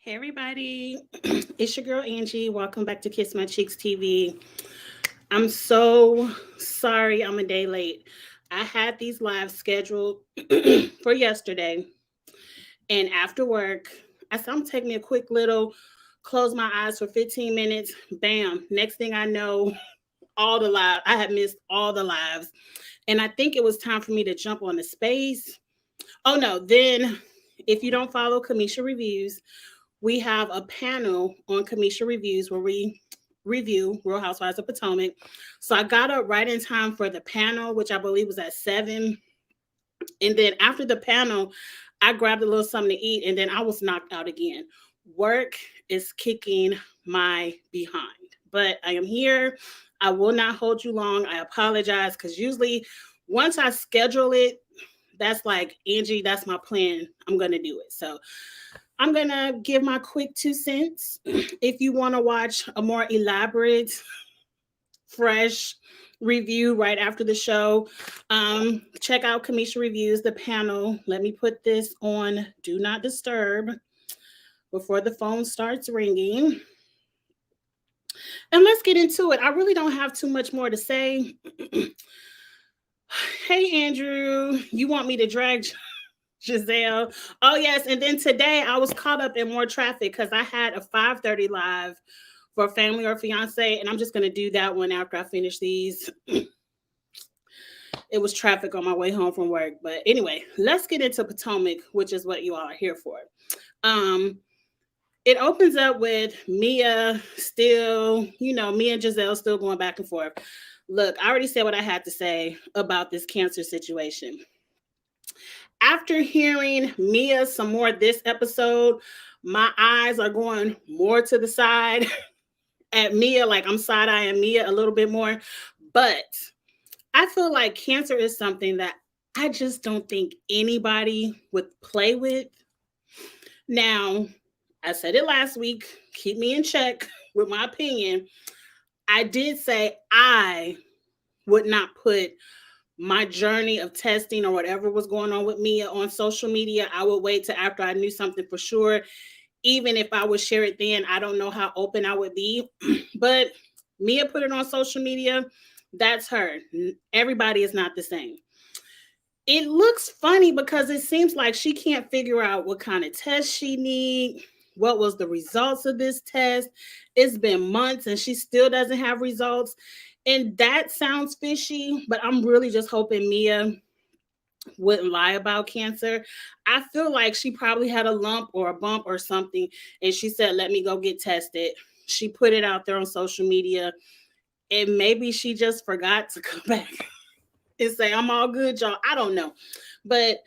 Hey everybody, it's your girl Angie. Welcome back to Kiss My Cheeks TV. I'm so sorry I'm a day late. I had these lives scheduled for yesterday, and after work, I said I'm taking me a quick little close my eyes for 15 minutes. Bam! Next thing I know, all the live I had missed all the lives, and I think it was time for me to jump on the space. Oh no! Then, if you don't follow Kamisha Reviews, we have a panel on Kamisha Reviews where we review Real Housewives of Potomac. So I got up right in time for the panel, which I believe was at 7. And then after the panel, I grabbed a little something to eat and then I was knocked out again. Work is kicking my behind. But I am here. I will not hold you long. I apologize because usually once I schedule it, that's like, Angie, that's my plan. I'm going to do it. So I'm going to give my quick 2 cents. If you want to watch a more elaborate, fresh review right after the show, check out Kamisha Reviews, the panel. Let me put this on Do Not Disturb before the phone starts ringing. And let's get into it. I really don't have too much more to say. Hey, Andrew, you want me to drag Giselle? Oh, yes. And then today I was caught up in more traffic because I had a 5:30 live for Family or Fiance, and I'm just going to do that one after I finish these. It was traffic on my way home from work. But anyway, let's get into Potomac, which is what you all are here for. Um, it opens up with Mia still, Mia and Giselle still going back and forth. Look, I already said what I had to say about this cancer situation. After hearing Mia some more this episode, my eyes are going more to the side at Mia, like I'm side eyeing Mia a little bit more. But I feel like cancer is something that I just don't think anybody would play with. Now, I said it last week, keep me in check with my opinion. I did say I would not put my journey of testing or whatever was going on with Mia on social media. I would wait till after I knew something for sure. Even if I would share it then, I don't know how open I would be. But Mia put it on social media. That's her. Everybody is not the same. It looks funny because it seems like she can't figure out what kind of test she need. What was the results of this test? It's been months and she still doesn't have results. And that sounds fishy, but I'm really just hoping Mia wouldn't lie about cancer. I feel like she probably had a lump or a bump or something, and she said, "Let me go get tested." She put it out there on social media, and maybe she just forgot to come back and say, "I'm all good, y'all." I don't know. But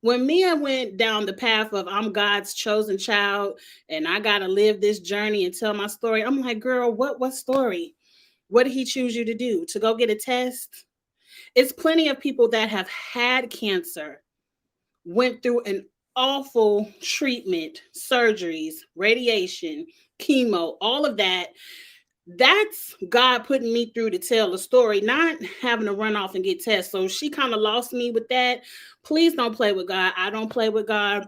when Mia went down the path of I'm God's chosen child and I got to live this journey and tell my story, I'm like, girl, what story? What did he choose you to do? To go get a test? It's plenty of people that have had cancer, went through an awful treatment, surgeries, radiation, chemo, all of that. That's God putting me through to tell a story, not having to run off and get tests. So she kind of lost me with that. Please don't play with God. I don't play with God.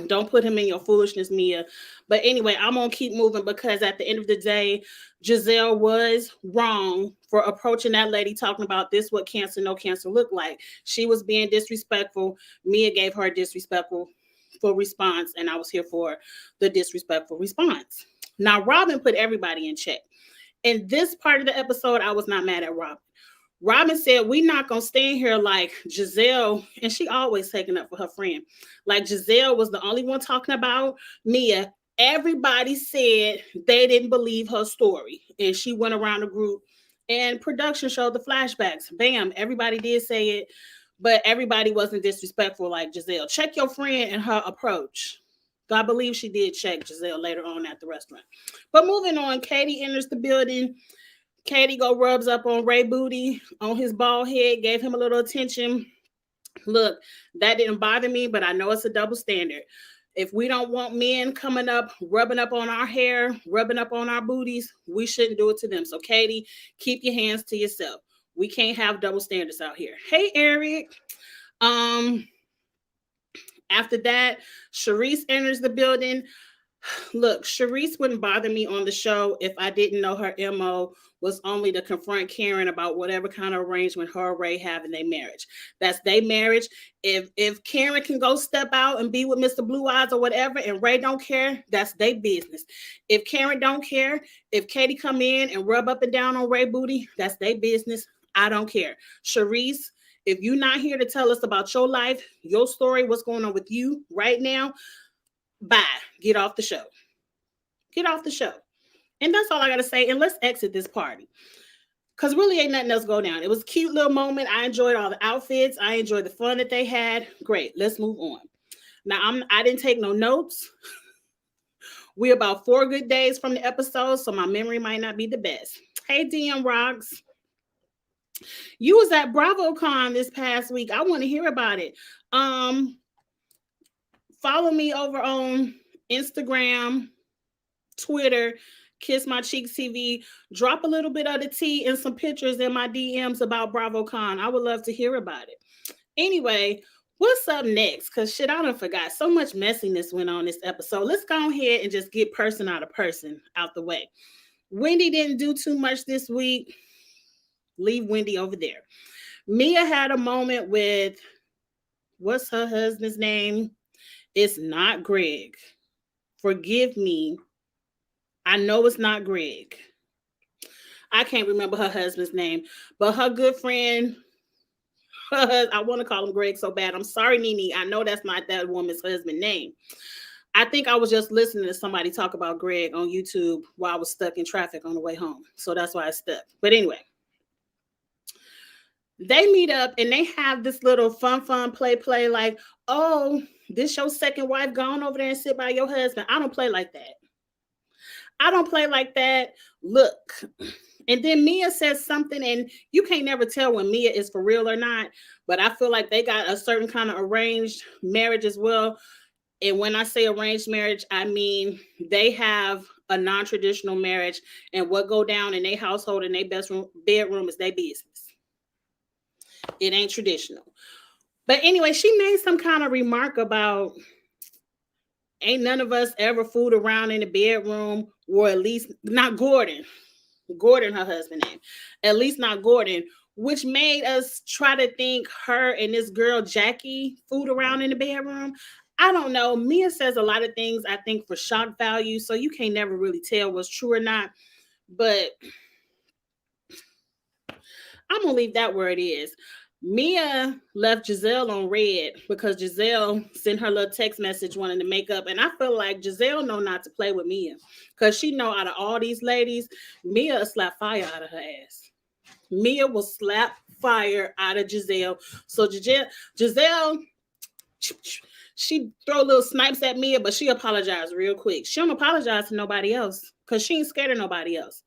Don't put him in your foolishness, Mia. But anyway, I'm going to keep moving because at the end of the day, Giselle was wrong for approaching that lady talking about this, what cancer, no cancer look like. She was being disrespectful. Mia gave her a disrespectful response, and I was here for the disrespectful response. Now, Robin put everybody in check. In this part of the episode, I was not mad at Robin. Robin said, "We not gonna stand here like Giselle," and she always taking up for her friend. Like Giselle was the only one talking about Mia. Everybody said they didn't believe her story, and she went around the group, and production showed the flashbacks. Bam, everybody did say it, but everybody wasn't disrespectful like Giselle. Check your friend and her approach. I believe she did check Giselle later on at the restaurant. But moving on, Katie enters the building. Katie go rubs up on Ray Booty on his bald head, gave him a little attention. Look, that didn't bother me, but I know it's a double standard. If we don't want men coming up, rubbing up on our hair, rubbing up on our booties, we shouldn't do it to them. So, Katie, keep your hands to yourself. We can't have double standards out here. Hey, Eric. Um, After that, Sharice enters the building. Look, Sharice wouldn't bother me on the show if I didn't know her MO was only to confront Karen about whatever kind of arrangement her and Ray have in their marriage. That's their marriage. If Karen can go step out and be with Mr. Blue Eyes or whatever, and Ray don't care, that's their business. If Karen don't care, if Katie come in and rub up and down on Ray booty, that's their business. I don't care. Sharice, if you're not here to tell us about your life, your story, what's going on with you right now, bye. Get off the show. Get off the show. And that's all I got to say. And let's exit this party. Because really ain't nothing else go down. It was a cute little moment. I enjoyed all the outfits. I enjoyed the fun that they had. Great. Let's move on. Now, I didn't take no notes. We're about 4 good days from the episode, so my memory might not be the best. Hey, DM Rocks. You was at BravoCon this past week. I want to hear about it. Follow me over on Instagram, Twitter, Kiss My Cheeks TV. Drop a little bit of the tea and some pictures in my DMs about BravoCon. I would love to hear about it. Anyway, what's up next? Because shit, I done forgot. So much messiness went on this episode. Let's go ahead and just get person out the way. Wendy didn't do too much this week. Leave Wendy over there. Mia had a moment with, what's her husband's name? It's not Greg. Forgive me. I know it's not Greg. I can't remember her husband's name, but her good friend, I want to call him Greg so bad. I'm sorry, Nene. I know that's not that woman's husband's name. I think I was just listening to somebody talk about Greg on YouTube while I was stuck in traffic on the way home. So that's why I stuck. But anyway, they meet up and they have this little fun, play, like, oh, this your second wife, gone over there and sit by your husband. I don't play like that. I don't play like that. Look. And then Mia says something, and you can't never tell when Mia is for real or not, but I feel like they got a certain kind of arranged marriage as well. And when I say arranged marriage, I mean they have a non-traditional marriage, and what go down in their household in their bedroom is their business. It ain't traditional. But anyway, she made some kind of remark about ain't none of us ever fooled around in the bedroom, or at least not Gordon. Gordon, her husband name. At least not Gordon, which made us try to think her and this girl, Jackie, fooled around in the bedroom. I don't know. Mia says a lot of things, I think, for shock value, so you can't never really tell what's true or not. But I'm going to leave that where it is. Mia left Giselle on red because Giselle sent her little text message wanting to make up. And I feel like Giselle know not to play with Mia because she know out of all these ladies, Mia will slap fire out of her ass. Mia will slap fire out of Giselle. So Giselle, she throw little snipes at Mia, but she apologized real quick. She don't apologize to nobody else because she ain't scared of nobody else.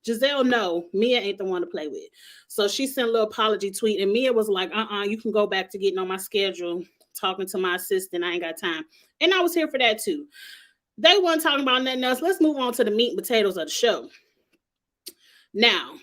Giselle, no, Mia ain't the one to play with. So she sent a little apology tweet, and Mia was like, you can go back to getting on my schedule, talking to my assistant. I ain't got time. And I was here for that too. They weren't talking about nothing else. Let's move on to the meat and potatoes of the show. Now,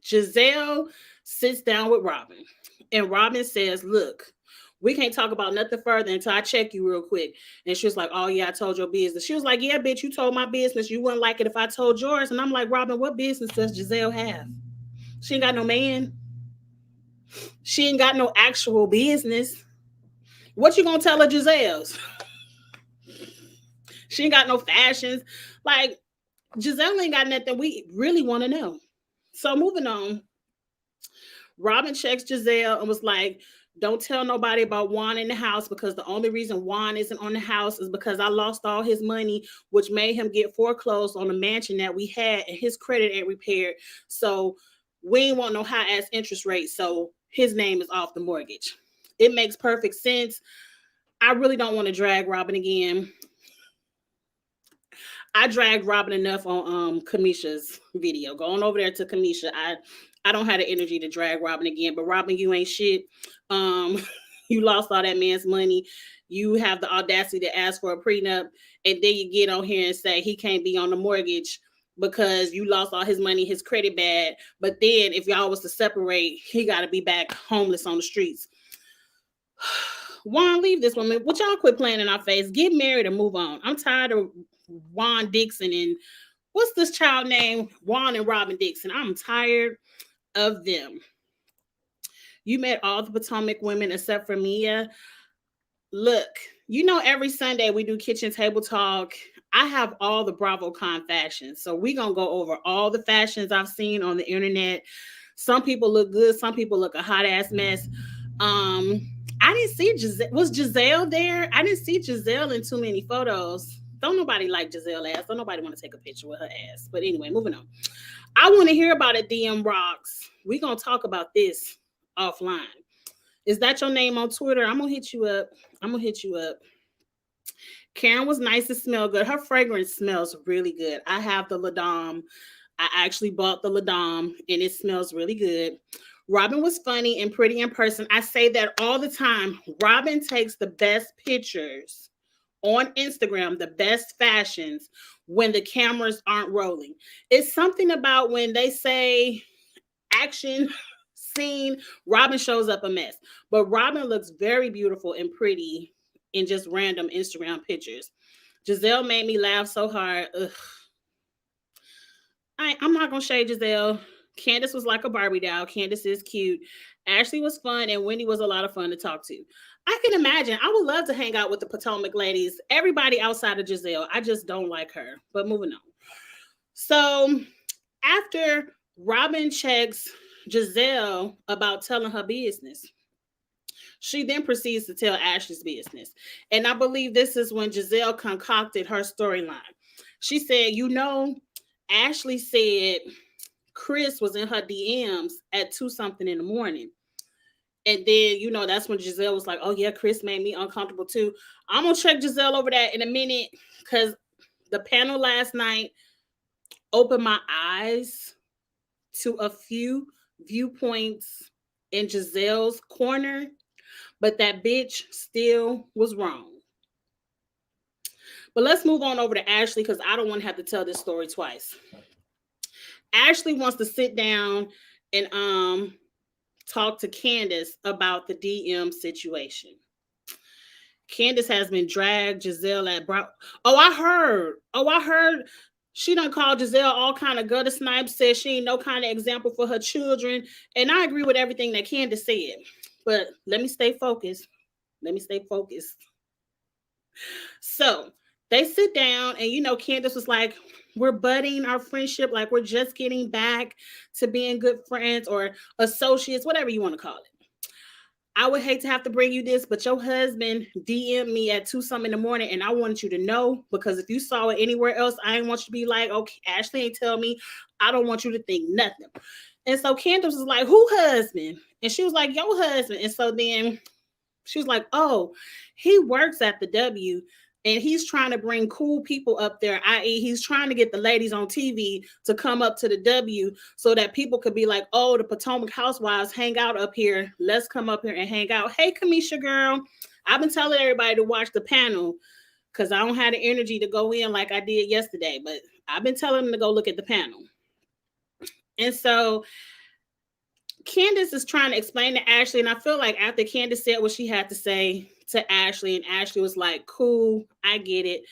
Giselle sits down with Robin, and Robin says, look, we can't talk about nothing further until I check you real quick. And she was like, oh, yeah, I told your business. She was like, yeah, bitch, you told my business. You wouldn't like it if I told yours. And I'm like, Robin, what business does Giselle have? She ain't got no man. She ain't got no actual business. What you gonna tell her Giselle's? She ain't got no fashions. Like, Giselle ain't got nothing we really want to know. So moving on, Robin checks Giselle and was like, don't tell nobody about Juan in the house because the only reason Juan isn't on the house is because I lost all his money, which made him get foreclosed on the mansion that we had, and his credit ain't repaired. So we ain't want no high-ass interest rate, so his name is off the mortgage. It makes perfect sense. I really don't want to drag Robin again. I dragged Robin enough on Kamisha's video. Going over there to Kamisha, I don't have the energy to drag Robin again. But Robin, you ain't shit. You lost all that man's money. You have the audacity to ask for a prenup, and then you get on here and say he can't be on the mortgage because you lost all his money, his credit bad. But then if y'all was to separate, he got to be back homeless on the streets. Juan, leave this woman. Would y'all quit playing in our face? Get married and move on. I'm tired of Juan Dixon and what's this child name? Juan and Robin Dixon. I'm tired of them. You met all the Potomac women except for Mia. Look, you know, every Sunday we do kitchen table talk. I have all the BravoCon fashions. So we're going to go over all the fashions I've seen on the internet. Some people look good. Some people look a hot ass mess. I didn't see Giselle. Was Giselle there? I didn't see Giselle in too many photos. Don't nobody like Giselle ass. Don't nobody want to take a picture with her ass. But anyway, moving on. I want to hear about it, DM Rocks. We're going to talk about this offline. Is that your name on Twitter? I'm going to hit you up. I'm going to hit you up. Karen was nice and smelled good. Her fragrance smells really good. I have the Ladam. I actually bought the Ladam and it smells really good. Robin was funny and pretty in person. I say that all the time. Robin takes the best pictures on Instagram, the best fashions when the cameras aren't rolling. It's something about when they say action scene, Robin shows up a mess. But Robin looks very beautiful and pretty in just random Instagram pictures. Giselle made me laugh so hard. Ugh. I'm not going to shade Giselle. Candace was like a Barbie doll. Candace is cute. Ashley was fun, and Wendy was a lot of fun to talk to. I can imagine. I would love to hang out with the Potomac ladies. Everybody outside of Giselle. I just don't like her. But moving on. So after Robin checks Giselle about telling her business, she then proceeds to tell Ashley's business. And I believe this is when Giselle concocted her storyline. She said, you know, Ashley said Chris was in her DMs at 2 something in the morning. And then, you know, that's when Giselle was like, oh, yeah, Chris made me uncomfortable too. I'm going to check Giselle over that in a minute because the panel last night opened my eyes to a few viewpoints in Giselle's corner, but that bitch still was wrong. But let's move on over to Ashley because I don't want to have to tell this story twice. Ashley wants to sit down and talk to Candace about the DM situation. Candace has been dragged Giselle at I heard she done called Giselle all kind of gutter snipes, said she ain't no kind of example for her children. And I agree with everything that Candace said. But let me stay focused. So they sit down and, you know, Candace was like, we're budding our friendship. Like we're just getting back to being good friends or associates, whatever you want to call it. I would hate to have to bring you this, but your husband DM'd me at 2 something in the morning and I want you to know because if you saw it anywhere else, I didn't want you to be like, okay, Ashley ain't tell me. I don't want you to think nothing. And so Candace was like, who husband? And she was like, your husband. And so then she was like, oh, he works at the W and he's trying to bring cool people up there, i.e. he's trying to get the ladies on TV to come up to the W so that people could be like, oh, the Potomac Housewives hang out up here. Let's come up here and hang out. Hey, Kamisha girl, I've been telling everybody to watch the panel because I don't have the energy to go in like I did yesterday, but I've been telling them to go look at the panel. And so Candace is trying to explain to Ashley, and I feel like after Candace said what she had to say to Ashley, and Ashley was like, cool, I get it.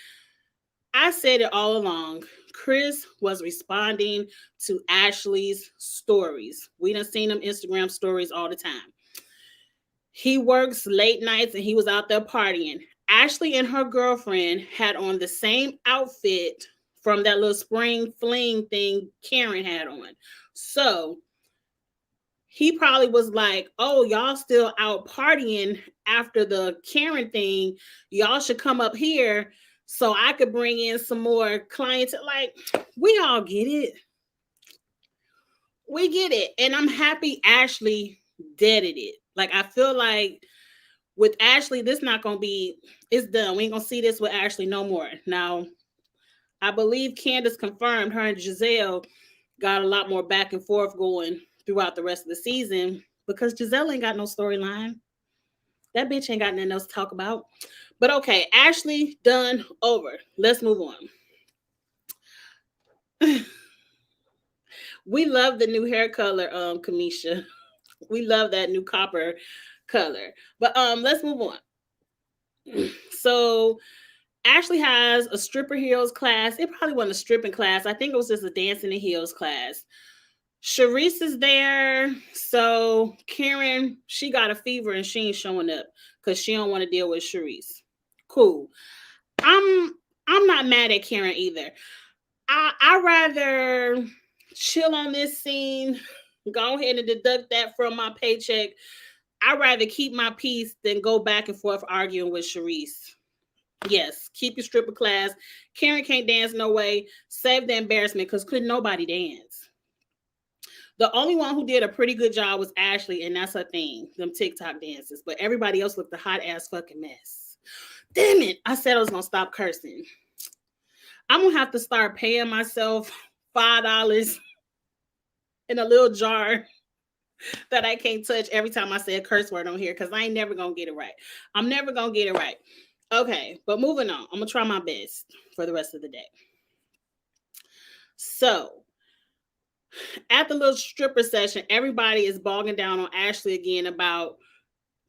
I said it all along. Chris was responding to Ashley's stories. We done seen them Instagram stories all the time. He works late nights and he was out there partying. Ashley and her girlfriend had on the same outfit from that little spring fling thing Karen had on. So he probably was like, oh, y'all still out partying after the Karen thing. Y'all should come up here so I could bring in some more clients. Like, we all get it. We get it. And I'm happy Ashley deaded it. Like, I feel like with Ashley, this not going to be, it's done. We ain't going to see this with Ashley no more. Now, I believe Candace confirmed her and Giselle got a lot more back and forth going throughout the rest of the season because Giselle ain't got no storyline. That bitch ain't got nothing else to talk about. But okay, Ashley done over. Let's move on. We love the new hair color, Kamisha. We love that new copper color. But let's move on. So Ashley has a stripper heels class. It probably wasn't a stripping class. I think it was just a dancing in heels class. Sharice is there. So Karen, she got a fever and she ain't showing up because she don't want to deal with Sharice. Cool. I'm I'm not mad at Karen either. I rather chill on this scene, go ahead and deduct that from my paycheck. I'd rather keep my peace than go back and forth arguing with Sharice. Yes, keep your stripper class. Karen can't dance no way. Save the embarrassment because couldn't nobody dance. The only one who did a pretty good job was Ashley, and that's her thing, them TikTok dances. But everybody else looked a hot ass fucking mess. Damn it. I said I was going to stop cursing. I'm going to have to start paying myself $5 in a little jar that I can't touch every time I say a curse word on here because I ain't never going to get it right. I'm never going to get it right. Okay, but moving on. I'm going to try my best for the rest of the day. So, at the little stripper session, everybody is bogging down on Ashley again about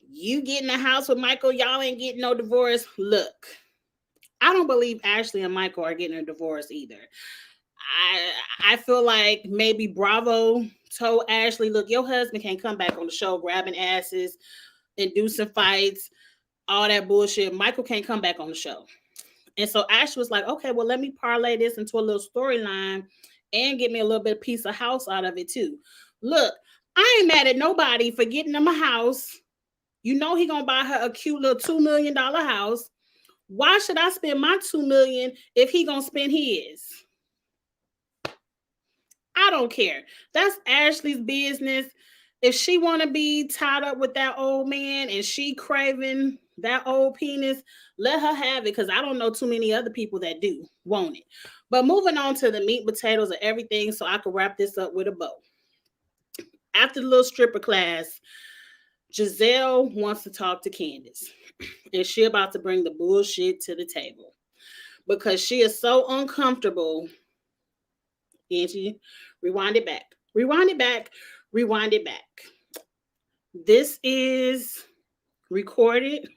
you getting a house with Michael. Y'all ain't getting no divorce. Look, I don't believe Ashley and Michael are getting a divorce either. I feel like maybe Bravo told Ashley, look, your husband can't come back on the show grabbing asses, inducing fights, all that bullshit. Michael can't come back on the show. And so Ashley was like, okay, well, let me parlay this into a little storyline and get me a little bit of piece of house out of it too. Look, I ain't mad at nobody for getting him a house. You know he gonna buy her a cute little $2 million house. Why should I spend my $2 million if he gonna spend his? I don't care. That's Ashley's business. If she want to be tied up with that old man and she craving that old penis, let her have it because I don't know too many other people that do want it. But moving on to the meat and potatoes of everything so I can wrap this up with a bow. After the little stripper class, Giselle wants to talk to Candace and she about to bring the bullshit to the table because she is so uncomfortable. Angie, rewind it back. Rewind it back. Rewind it back. This is recorded.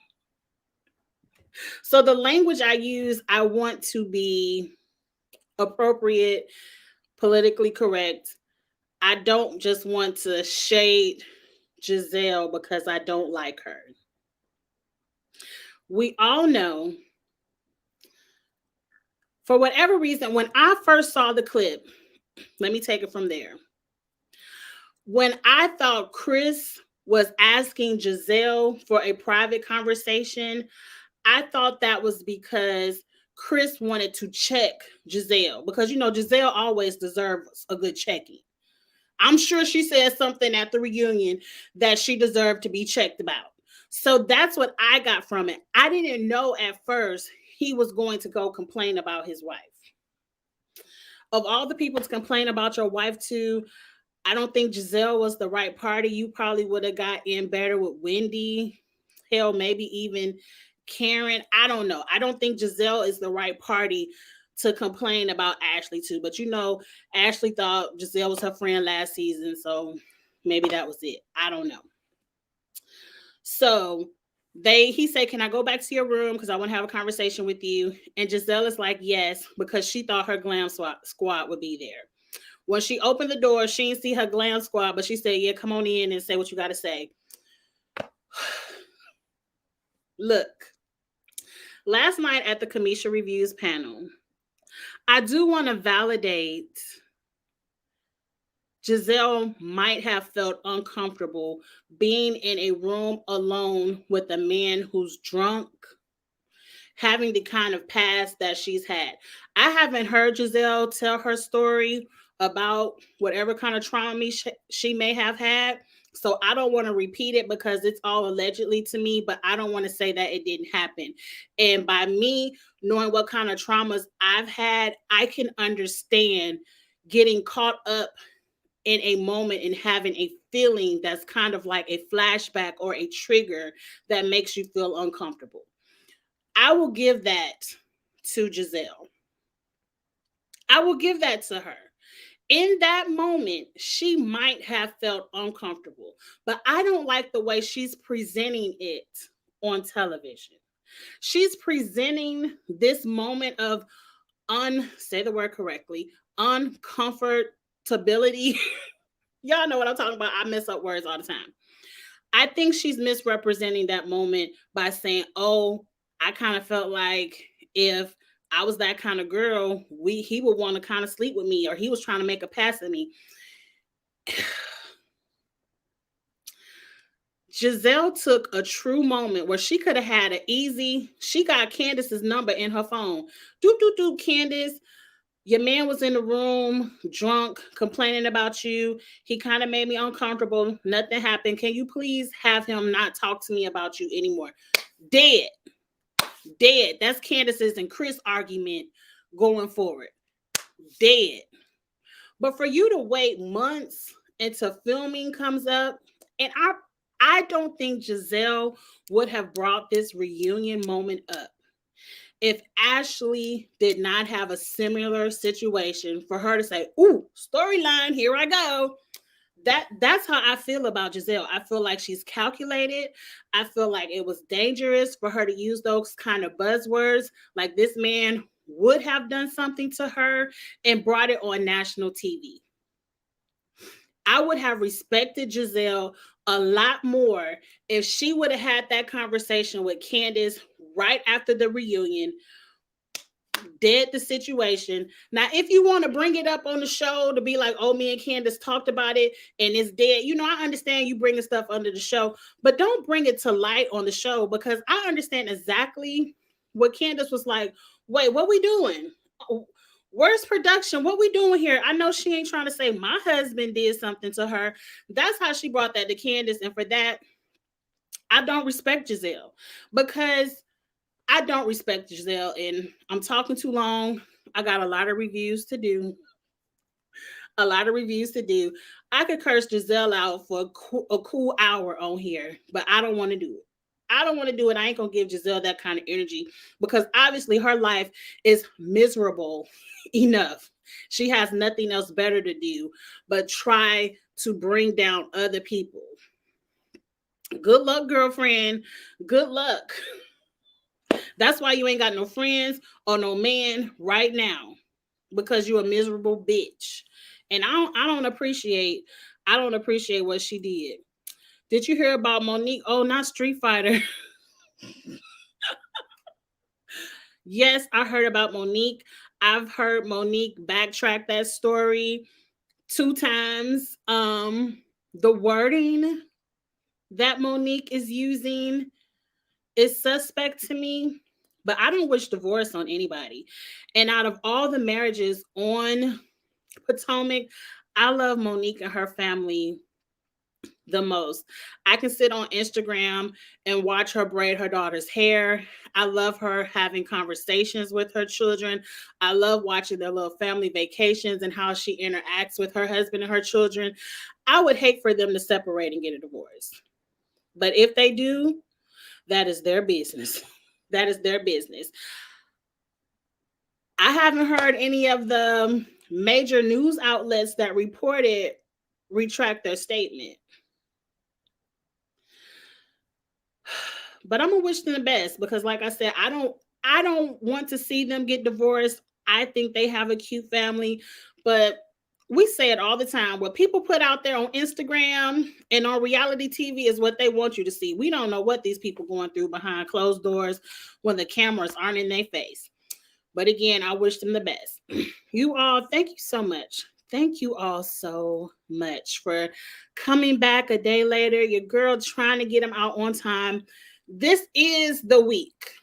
So the language I use, I want to be appropriate, politically correct. I don't just want to shade Giselle because I don't like her. We all know, for whatever reason, when I first saw the clip, let me take it from there. When I thought Chris was asking Giselle for a private conversation, I thought that was because Chris wanted to check Giselle because, you know, Giselle always deserves a good checking. I'm sure she said something at the reunion that she deserved to be checked about. So that's what I got from it. I didn't know at first he was going to go complain about his wife. Of all the people to complain about your wife to, I don't think Giselle was the right party. You probably would have got in better with Wendy. Hell, maybe even Karen. I don't know. I don't think Giselle is the right party to complain about Ashley to. But you know, Ashley thought Giselle was her friend last season. So maybe that was it. I don't know. So he said, can I go back to your room? Because I want to have a conversation with you. And Giselle is like, yes, because she thought her glam squad would be there. When she opened the door, she didn't see her glam squad, but she said, yeah, come on in and say what you got to say. Look, last night at the Kamisha Reviews panel, I do want to validate Giselle might have felt uncomfortable being in a room alone with a man who's drunk, having the kind of past that she's had. I haven't heard Giselle tell her story about whatever kind of trauma she may have had. So I don't want to repeat it because it's all allegedly to me, but I don't want to say that it didn't happen. And by me knowing what kind of traumas I've had, I can understand getting caught up in a moment and having a feeling that's kind of like a flashback or a trigger that makes you feel uncomfortable. I will give that to Giselle. I will give that to her. In that moment, she might have felt uncomfortable, but I don't like the way she's presenting it on television. She's presenting this moment of say the word correctly, uncomfortability. Y'all know what I'm talking about. I mess up words all the time. I think she's misrepresenting that moment by saying, "Oh, I kind of felt like if I was that kind of girl, he would want to kind of sleep with me, or he was trying to make a pass at me." Giselle took a true moment where she could have had an easy. She got Candace's number in her phone. Doop doop doop, Candace. Your man was in the room, drunk, complaining about you. He kind of made me uncomfortable. Nothing happened. Can you please have him not talk to me about you anymore? Dead. Dead. That's Candace's and Chris' argument going forward. Dead. But for you to wait months until filming comes up, and I don't think Giselle would have brought this reunion moment up if Ashley did not have a similar situation for her to say, "Ooh, storyline, here I go." That's how I feel about Giselle. I feel like she's calculated. I feel like it was dangerous for her to use those kind of buzzwords. Like this man would have done something to her and brought it on national TV. I would have respected Giselle a lot more if she would have had that conversation with Candace right after the reunion, dead the situation. Now, if you want to bring it up on the show to be like, "Oh, me and Candace talked about it and it's dead," I understand you bringing stuff under the show, but don't bring it to light on the show, because I understand exactly what Candace was like. "Wait, what we doing? Where's production? What we doing here?" I know she ain't trying to say my husband did something to her. That's how she brought that to Candace. And for that, I don't respect Giselle, because I don't respect Giselle, and I'm talking too long. I got a lot of reviews to do. A lot of reviews to do. I could curse Giselle out for a cool hour on here, but I don't want to do it. I don't want to do it. I ain't going to give Giselle that kind of energy, because obviously her life is miserable enough. She has nothing else better to do but try to bring down other people. Good luck, girlfriend. Good luck. That's why you ain't got no friends or no man right now, because you're a miserable bitch. And I don't appreciate what she did. Did you hear about Monique? Oh, not Street Fighter. Yes, I heard about Monique. I've heard Monique backtrack that story 2 times. The wording that Monique is using is suspect to me, but I don't wish divorce on anybody. And out of all the marriages on Potomac, I love Monique and her family the most. I can sit on Instagram and watch her braid her daughter's hair. I love her having conversations with her children. I love watching their little family vacations and how she interacts with her husband and her children. I would hate for them to separate and get a divorce. But if they do, that is their business. That is their business. I haven't heard any of the major news outlets that reported retract their statement. But I'm gonna wish them the best, because like I said, I don't want to see them get divorced. I think they have a cute family, but we say it all the time. What people put out there on Instagram and on reality TV is what they want you to see. We don't know what these people going through behind closed doors when the cameras aren't in their face. But again, I wish them the best. You all, thank you so much. Thank you all so much for coming back a day later. Your girl trying to get them out on time. This is the week.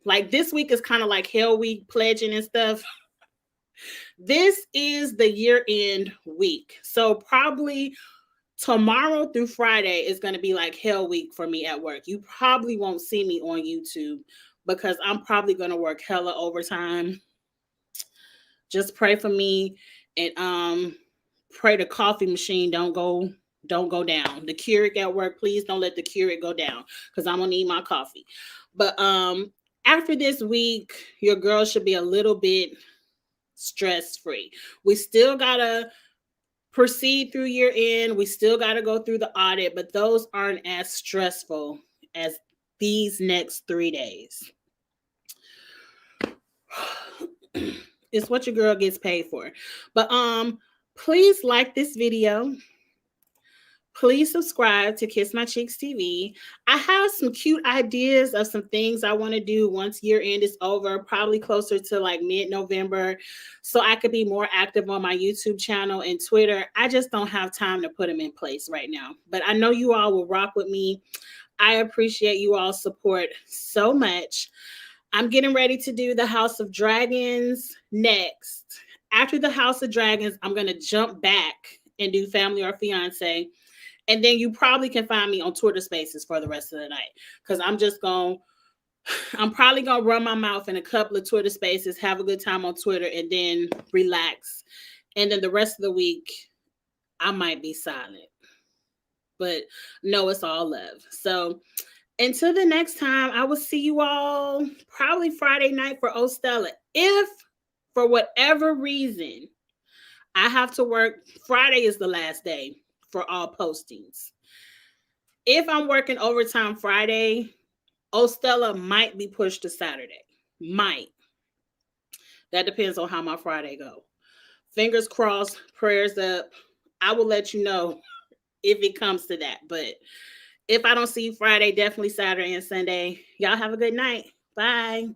Like, this week is kind of like Hell Week, pledging and stuff. This is the year-end week. So probably tomorrow through Friday is going to be like Hell Week for me at work. You probably won't see me on YouTube, because I'm probably going to work hella overtime. Just pray for me, and pray the coffee machine don't go down. The Keurig at work, please don't let the Keurig go down, because I'm gonna need my coffee. But after this week, your girl should be a little bit stress-free. We still gotta proceed through year end. We still gotta go through the audit, but those aren't as stressful as these next 3 days. It's what your girl gets paid for. But please like this video. Please subscribe to Kiss My Cheeks TV. I have some cute ideas of some things I want to do once year end is over, probably closer to like mid-November, so I could be more active on my YouTube channel and Twitter. I just don't have time to put them in place right now. But I know you all will rock with me. I appreciate you all's support so much. I'm getting ready to do the House of Dragons next. After the House of Dragons, I'm going to jump back and do Family or Fiance. And then you probably can find me on Twitter Spaces for the rest of the night. Because I'm probably going to run my mouth in a couple of Twitter Spaces, have a good time on Twitter, and then relax. And then the rest of the week, I might be silent. But no, it's all love. So until the next time, I will see you all probably Friday night for Ostella. If for whatever reason I have to work, Friday is the last day for all postings. If I'm working overtime Friday, Ostella might be pushed to Saturday. Might. That depends on how my Friday go. Fingers crossed, prayers up. I will let you know if it comes to that. But if I don't see you Friday, definitely Saturday and Sunday. Y'all have a good night. Bye.